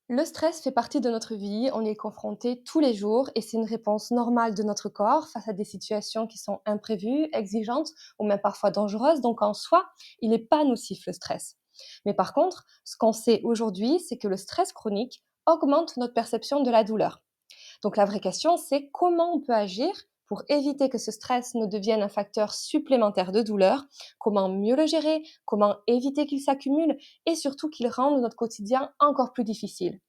Le stress fait partie de notre vie, on y est confronté tous les jours et c'est une réponse normale de notre corps face à des situations qui sont imprévues, exigeantes ou même parfois dangereuses. Donc en soi, il n'est pas nocif le stress. Mais par contre, ce qu'on sait aujourd'hui, c'est que le stress chronique augmente notre perception de la douleur. Donc la vraie question, c'est comment on peut agir pour éviter que ce stress ne devienne un facteur supplémentaire de douleur, comment mieux le gérer, comment éviter qu'il s'accumule et surtout qu'il rende notre quotidien encore plus difficile.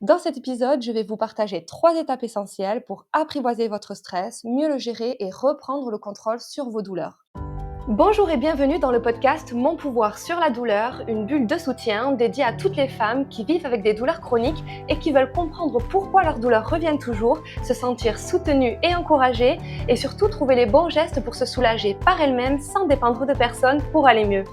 Dans cet épisode, je vais vous partager 3 étapes essentielles pour apprivoiser votre stress, mieux le gérer et reprendre le contrôle sur vos douleurs. Bonjour et bienvenue dans le podcast Mon pouvoir sur la douleur, une bulle de soutien dédiée à toutes les femmes qui vivent avec des douleurs chroniques et qui veulent comprendre pourquoi leurs douleurs reviennent toujours, se sentir soutenues et encouragées et surtout trouver les bons gestes pour se soulager par elles-mêmes sans dépendre de personne pour aller mieux.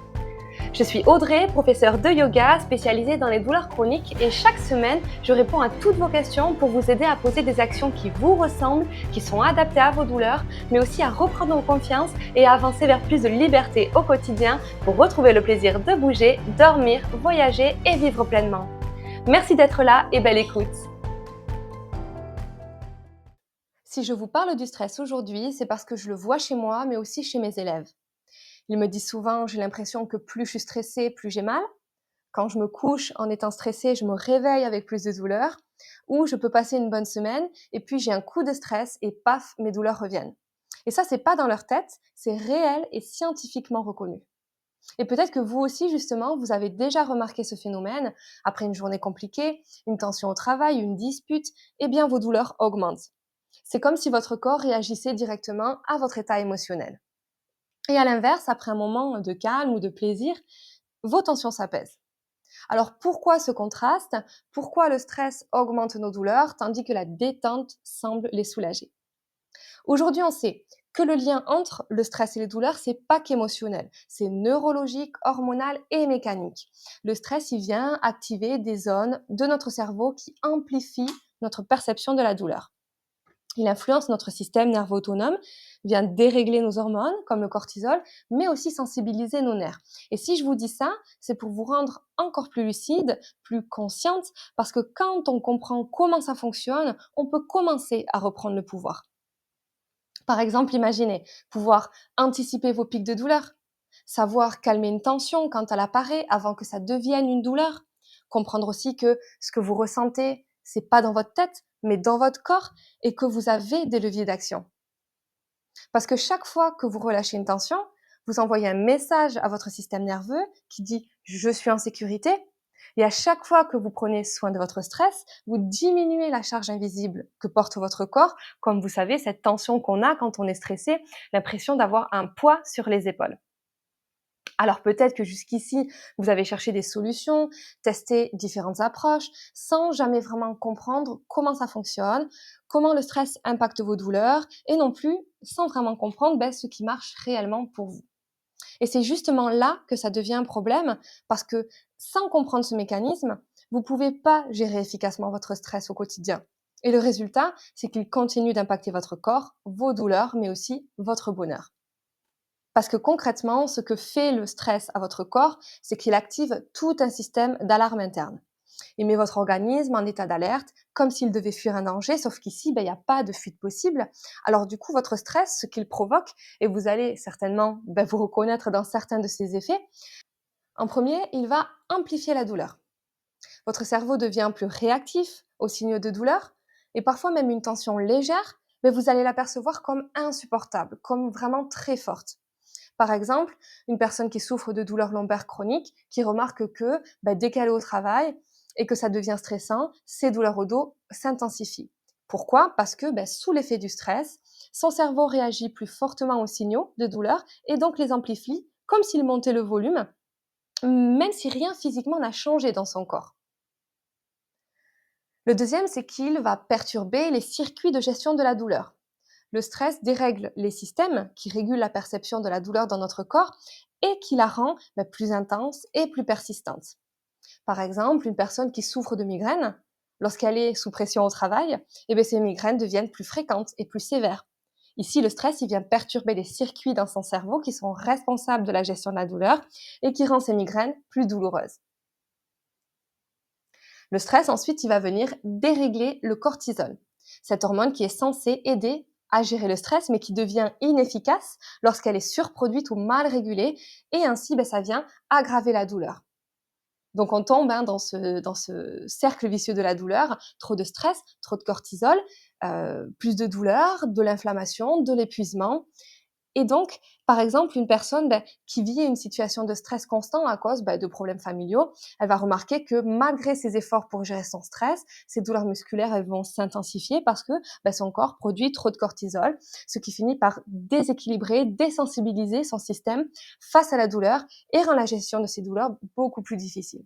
Je suis Audrey, professeure de yoga spécialisée dans les douleurs chroniques et chaque semaine, je réponds à toutes vos questions pour vous aider à poser des actions qui vous ressemblent, qui sont adaptées à vos douleurs, mais aussi à reprendre confiance et à avancer vers plus de liberté au quotidien pour retrouver le plaisir de bouger, dormir, voyager et vivre pleinement. Merci d'être là et belle écoute. Si je vous parle du stress aujourd'hui, c'est parce que je le vois chez moi, mais aussi chez mes élèves. Ils me disent souvent, j'ai l'impression que plus je suis stressée, plus j'ai mal. Quand je me couche en étant stressée, je me réveille avec plus de douleur, ou je peux passer une bonne semaine et puis j'ai un coup de stress et paf, mes douleurs reviennent. Et ça, c'est pas dans leur tête, c'est réel et scientifiquement reconnu. Et peut-être que vous aussi, justement, vous avez déjà remarqué ce phénomène. Après une journée compliquée, une tension au travail, une dispute, eh bien vos douleurs augmentent. C'est comme si votre corps réagissait directement à votre état émotionnel. Et à l'inverse, après un moment de calme ou de plaisir, vos tensions s'apaisent. Alors pourquoi ce contraste? Pourquoi le stress augmente nos douleurs tandis que la détente semble les soulager? Aujourd'hui, on sait que le lien entre le stress et les douleurs, c'est pas qu'émotionnel, c'est neurologique, hormonal et mécanique. Le stress, il vient activer des zones de notre cerveau qui amplifient notre perception de la douleur. Il influence notre système nerveux autonome, vient dérégler nos hormones, comme le cortisol, mais aussi sensibiliser nos nerfs. Et si je vous dis ça, c'est pour vous rendre encore plus lucide, plus consciente, parce que quand on comprend comment ça fonctionne, on peut commencer à reprendre le pouvoir. Par exemple, imaginez pouvoir anticiper vos pics de douleur, savoir calmer une tension quand elle apparaît avant que ça devienne une douleur, comprendre aussi que ce que vous ressentez, c'est pas dans votre tête, mais dans votre corps et que vous avez des leviers d'action. Parce que chaque fois que vous relâchez une tension, vous envoyez un message à votre système nerveux qui dit je suis en sécurité. Et à chaque fois que vous prenez soin de votre stress, vous diminuez la charge invisible que porte votre corps. Comme vous savez, cette tension qu'on a quand on est stressé, l'impression d'avoir un poids sur les épaules. Alors peut-être que jusqu'ici, vous avez cherché des solutions, testé différentes approches, sans jamais vraiment comprendre comment ça fonctionne, comment le stress impacte vos douleurs, et non plus sans vraiment comprendre ce qui marche réellement pour vous. Et c'est justement là que ça devient un problème, parce que sans comprendre ce mécanisme, vous ne pouvez pas gérer efficacement votre stress au quotidien. Et le résultat, c'est qu'il continue d'impacter votre corps, vos douleurs, mais aussi votre bonheur. Parce que concrètement, ce que fait le stress à votre corps, c'est qu'il active tout un système d'alarme interne. Il met votre organisme en état d'alerte, comme s'il devait fuir un danger, sauf qu'ici, il n'y a pas de fuite possible. Alors du coup, votre stress, ce qu'il provoque, et vous allez certainement vous reconnaître dans certains de ses effets, en premier, il va amplifier la douleur. Votre cerveau devient plus réactif aux signaux de douleur, et parfois même une tension légère, mais vous allez l'apercevoir comme insupportable, comme vraiment très forte. Par exemple, une personne qui souffre de douleurs lombaires chroniques, qui remarque que dès qu'elle est au travail et que ça devient stressant, ses douleurs au dos s'intensifient. Pourquoi? Parce que sous l'effet du stress, son cerveau réagit plus fortement aux signaux de douleur et donc les amplifie comme s'il montait le volume, même si rien physiquement n'a changé dans son corps. Le deuxième, c'est qu'il va perturber les circuits de gestion de la douleur. Le stress dérègle les systèmes qui régulent la perception de la douleur dans notre corps et qui la rend plus intense et plus persistante. Par exemple, une personne qui souffre de migraines, lorsqu'elle est sous pression au travail, ces migraines deviennent plus fréquentes et plus sévères. Ici, le stress, il vient perturber les circuits dans son cerveau qui sont responsables de la gestion de la douleur et qui rend ces migraines plus douloureuses. Le stress, ensuite, il va venir dérégler le cortisol. Cette hormone qui est censée aider à gérer le stress, mais qui devient inefficace lorsqu'elle est surproduite ou mal régulée, et ainsi, ça vient aggraver la douleur. Donc on tombe dans ce cercle vicieux de la douleur, trop de stress, trop de cortisol, plus de douleur, de l'inflammation, de l'épuisement. Et donc, par exemple, une personne qui vit une situation de stress constant à cause de problèmes familiaux, elle va remarquer que malgré ses efforts pour gérer son stress, ses douleurs musculaires elles vont s'intensifier parce que son corps produit trop de cortisol, ce qui finit par déséquilibrer, désensibiliser son système face à la douleur et rend la gestion de ces douleurs beaucoup plus difficile.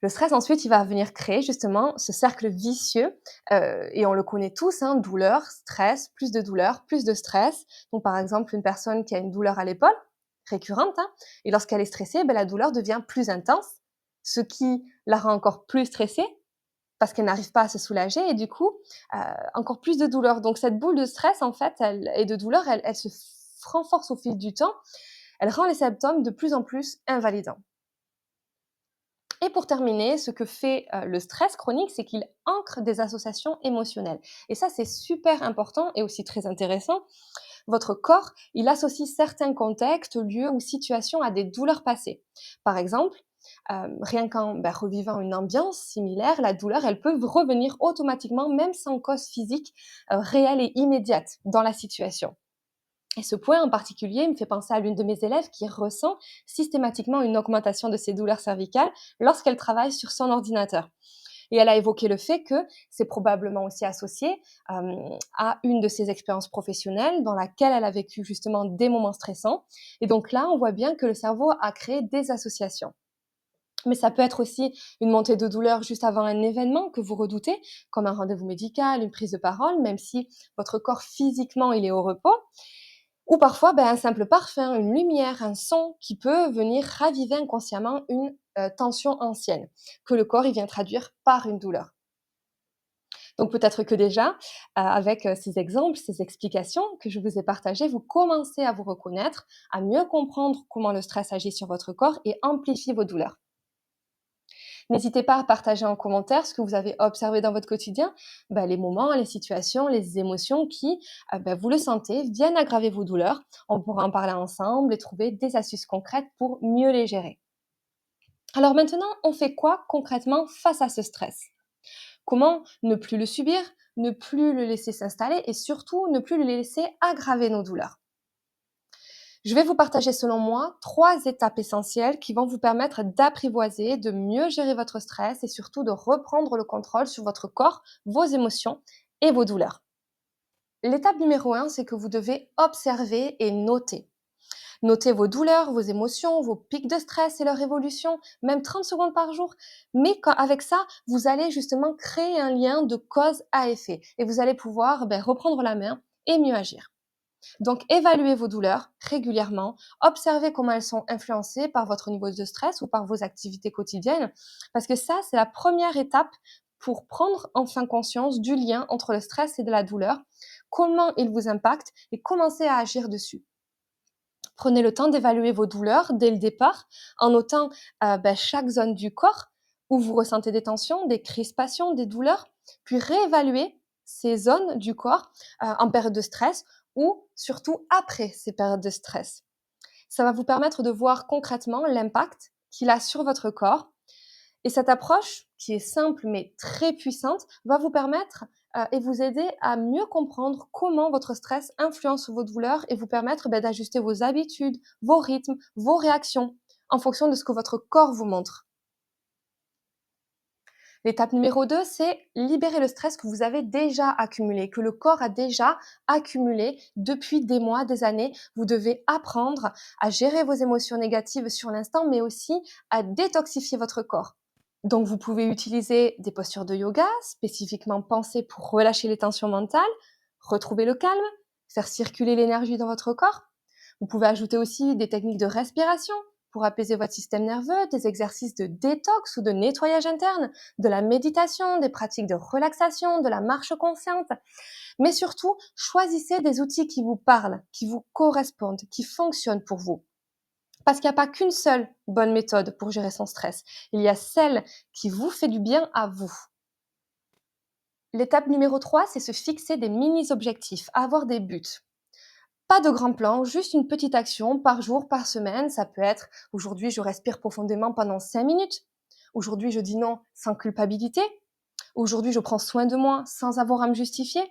Le stress ensuite, il va venir créer justement ce cercle vicieux, et on le connaît tous, hein, douleur, stress, plus de stress. Donc par exemple, une personne qui a une douleur à l'épaule, récurrente, hein, et lorsqu'elle est stressée, la douleur devient plus intense, ce qui la rend encore plus stressée parce qu'elle n'arrive pas à se soulager et du coup, encore plus de douleur. Donc cette boule de stress en fait et de douleur, elle se renforce au fil du temps, elle rend les symptômes de plus en plus invalidants. Et pour terminer, ce que fait le stress chronique, c'est qu'il ancre des associations émotionnelles. Et ça, c'est super important et aussi très intéressant. Votre corps, il associe certains contextes, lieux ou situations à des douleurs passées. Par exemple, rien qu'en revivant une ambiance similaire, la douleur, elle peut revenir automatiquement, même sans cause physique réelle et immédiate dans la situation. Et ce point en particulier me fait penser à l'une de mes élèves qui ressent systématiquement une augmentation de ses douleurs cervicales lorsqu'elle travaille sur son ordinateur. Et elle a évoqué le fait que c'est probablement aussi associé à une de ses expériences professionnelles dans laquelle elle a vécu justement des moments stressants. Et donc là, on voit bien que le cerveau a créé des associations. Mais ça peut être aussi une montée de douleur juste avant un événement que vous redoutez, comme un rendez-vous médical, une prise de parole, même si votre corps physiquement il est au repos. Ou parfois, un simple parfum, une lumière, un son qui peut venir raviver inconsciemment une tension ancienne, que le corps il vient traduire par une douleur. Donc peut-être que déjà, avec ces exemples, ces explications que je vous ai partagées, vous commencez à vous reconnaître, à mieux comprendre comment le stress agit sur votre corps et amplifie vos douleurs. N'hésitez pas à partager en commentaire ce que vous avez observé dans votre quotidien, les moments, les situations, les émotions qui, vous le sentez, viennent aggraver vos douleurs. On pourra en parler ensemble et trouver des astuces concrètes pour mieux les gérer. Alors maintenant, on fait quoi concrètement face à ce stress? Comment ne plus le subir, ne plus le laisser s'installer et surtout ne plus le laisser aggraver nos douleurs? Je vais vous partager selon moi 3 étapes essentielles qui vont vous permettre d'apprivoiser, de mieux gérer votre stress et surtout de reprendre le contrôle sur votre corps, vos émotions et vos douleurs. L'étape numéro 1, c'est que vous devez observer et noter. Notez vos douleurs, vos émotions, vos pics de stress et leur évolution, même 30 secondes par jour. Mais avec ça, vous allez justement créer un lien de cause à effet et vous allez pouvoir reprendre la main et mieux agir. Donc, évaluez vos douleurs régulièrement, observez comment elles sont influencées par votre niveau de stress ou par vos activités quotidiennes, parce que ça, c'est la première étape pour prendre enfin conscience du lien entre le stress et de la douleur, comment il vous impacte et commencer à agir dessus. Prenez le temps d'évaluer vos douleurs dès le départ en notant chaque zone du corps où vous ressentez des tensions, des crispations, des douleurs, puis réévaluer ces zones du corps en période de stress ou surtout après ces périodes de stress. Ça va vous permettre de voir concrètement l'impact qu'il a sur votre corps. Et cette approche, qui est simple mais très puissante, va vous permettre et vous aider à mieux comprendre comment votre stress influence vos douleurs et vous permettre d'ajuster vos habitudes, vos rythmes, vos réactions en fonction de ce que votre corps vous montre. L'étape numéro 2, c'est libérer le stress que vous avez déjà accumulé, que le corps a déjà accumulé depuis des mois, des années. Vous devez apprendre à gérer vos émotions négatives sur l'instant, mais aussi à détoxifier votre corps. Donc, vous pouvez utiliser des postures de yoga spécifiquement pensées pour relâcher les tensions mentales, retrouver le calme, faire circuler l'énergie dans votre corps. Vous pouvez ajouter aussi des techniques de respiration pour apaiser votre système nerveux, des exercices de détox ou de nettoyage interne, de la méditation, des pratiques de relaxation, de la marche consciente. Mais surtout, choisissez des outils qui vous parlent, qui vous correspondent, qui fonctionnent pour vous. Parce qu'il n'y a pas qu'une seule bonne méthode pour gérer son stress. Il y a celle qui vous fait du bien à vous. L'étape numéro 3, c'est se fixer des mini-objectifs, avoir des buts. Pas de grand plan, juste une petite action par jour, par semaine. Ça peut être aujourd'hui, je respire profondément pendant 5 minutes. Aujourd'hui, je dis non sans culpabilité. Aujourd'hui, je prends soin de moi sans avoir à me justifier.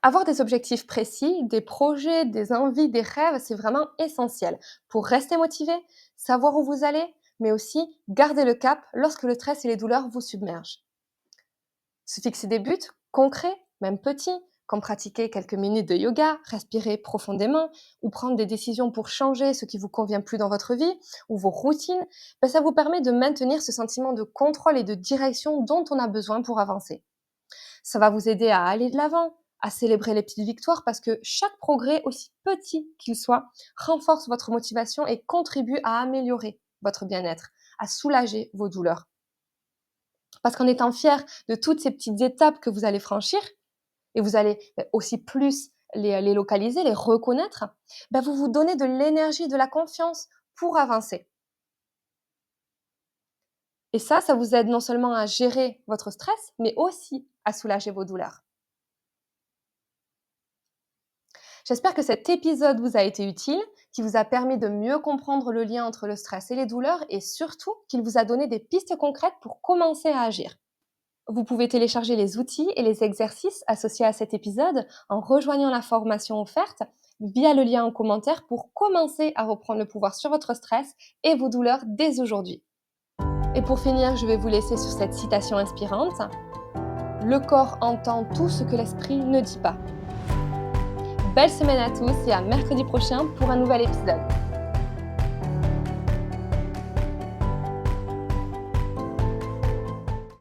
Avoir des objectifs précis, des projets, des envies, des rêves, c'est vraiment essentiel pour rester motivé, savoir où vous allez, mais aussi garder le cap lorsque le stress et les douleurs vous submergent. Se fixer des buts concrets, même petits, comme pratiquer quelques minutes de yoga, respirer profondément ou prendre des décisions pour changer ce qui vous convient plus dans votre vie ou vos routines, ça vous permet de maintenir ce sentiment de contrôle et de direction dont on a besoin pour avancer. Ça va vous aider à aller de l'avant, à célébrer les petites victoires parce que chaque progrès, aussi petit qu'il soit, renforce votre motivation et contribue à améliorer votre bien-être, à soulager vos douleurs. Parce qu'en étant fier de toutes ces petites étapes que vous allez franchir, et vous allez aussi plus les localiser, les reconnaître, vous vous donnez de l'énergie, de la confiance pour avancer. Et ça vous aide non seulement à gérer votre stress, mais aussi à soulager vos douleurs. J'espère que cet épisode vous a été utile, qu'il vous a permis de mieux comprendre le lien entre le stress et les douleurs et surtout qu'il vous a donné des pistes concrètes pour commencer à agir. Vous pouvez télécharger les outils et les exercices associés à cet épisode en rejoignant la formation offerte via le lien en commentaire pour commencer à reprendre le pouvoir sur votre stress et vos douleurs dès aujourd'hui. Et pour finir, je vais vous laisser sur cette citation inspirante. Le corps entend tout ce que l'esprit ne dit pas. Belle semaine à tous et à mercredi prochain pour un nouvel épisode.